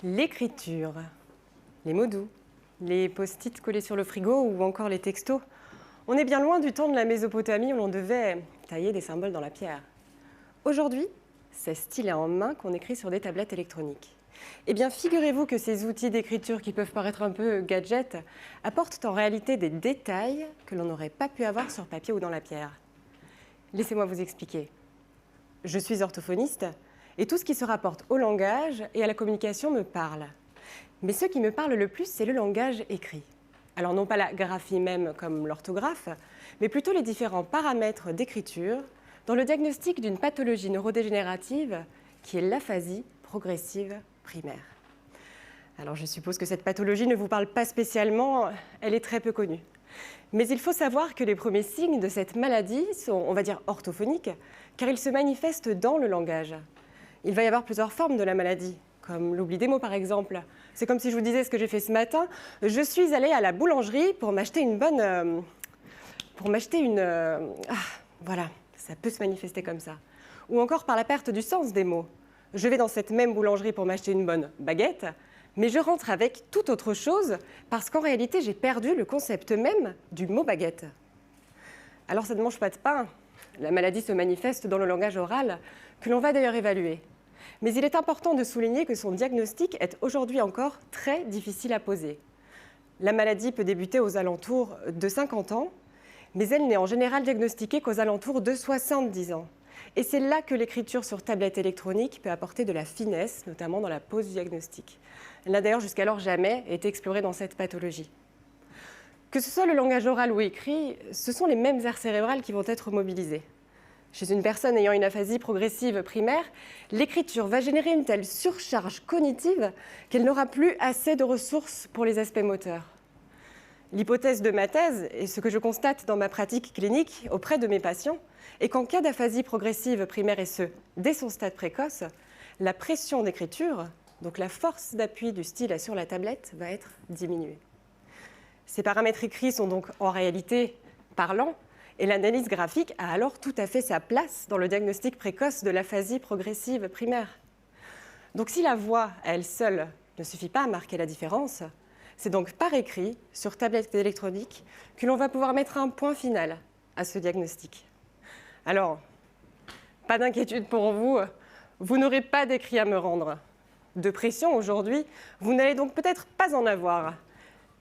L'écriture, les mots doux, les post-it collés sur le frigo ou encore les textos. On est bien loin du temps de la Mésopotamie où l'on devait tailler des symboles dans la pierre. Aujourd'hui, c'est stylet en main qu'on écrit sur des tablettes électroniques. Eh bien, figurez-vous que ces outils d'écriture qui peuvent paraître un peu gadgets apportent en réalité des détails que l'on n'aurait pas pu avoir sur papier ou dans la pierre. Laissez-moi vous expliquer. Je suis orthophoniste et tout ce qui se rapporte au langage et à la communication me parle. Mais ce qui me parle le plus, c'est le langage écrit. Alors non pas la graphie même comme l'orthographe, mais plutôt les différents paramètres d'écriture dans le diagnostic d'une pathologie neurodégénérative qui est l'aphasie progressive primaire. Alors je suppose que cette pathologie ne vous parle pas spécialement, elle est très peu connue. Mais il faut savoir que les premiers signes de cette maladie sont, on va dire, orthophoniques, car ils se manifestent dans le langage. Il va y avoir plusieurs formes de la maladie, comme l'oubli des mots par exemple. C'est comme si je vous disais ce que j'ai fait ce matin. Je suis allée à la boulangerie pour m'acheter une bonne... voilà, ça peut se manifester comme ça. Ou encore par la perte du sens des mots. Je vais dans cette même boulangerie pour m'acheter une bonne baguette, mais je rentre avec tout autre chose parce qu'en réalité, j'ai perdu le concept même du mot baguette. Alors ça ne mange pas de pain. La maladie se manifeste dans le langage oral, que l'on va d'ailleurs évaluer. Mais il est important de souligner que son diagnostic est aujourd'hui encore très difficile à poser. La maladie peut débuter aux alentours de 50 ans, mais elle n'est en général diagnostiquée qu'aux alentours de 70 ans. Et c'est là que l'écriture sur tablette électronique peut apporter de la finesse, notamment dans la pose du diagnostic. Elle n'a d'ailleurs jusqu'alors jamais été explorée dans cette pathologie. Que ce soit le langage oral ou écrit, ce sont les mêmes aires cérébrales qui vont être mobilisées. Chez une personne ayant une aphasie progressive primaire, l'écriture va générer une telle surcharge cognitive qu'elle n'aura plus assez de ressources pour les aspects moteurs. L'hypothèse de ma thèse, et ce que je constate dans ma pratique clinique auprès de mes patients, est qu'en cas d'aphasie progressive primaire et ce, dès son stade précoce, la pression d'écriture, donc la force d'appui du stylet sur la tablette, va être diminuée. Ces paramètres écrits sont donc en réalité parlants, et l'analyse graphique a alors tout à fait sa place dans le diagnostic précoce de l'aphasie progressive primaire. Donc si la voix, à elle seule, ne suffit pas à marquer la différence, c'est donc par écrit, sur tablette électronique, que l'on va pouvoir mettre un point final à ce diagnostic. Alors, pas d'inquiétude pour vous, vous n'aurez pas d'écrit à me rendre. De pression aujourd'hui, vous n'allez donc peut-être pas en avoir,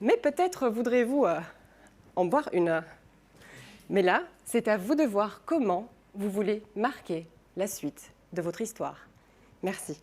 mais peut-être voudrez-vous en boire une. Mais là, c'est à vous de voir comment vous voulez marquer la suite de votre histoire. Merci.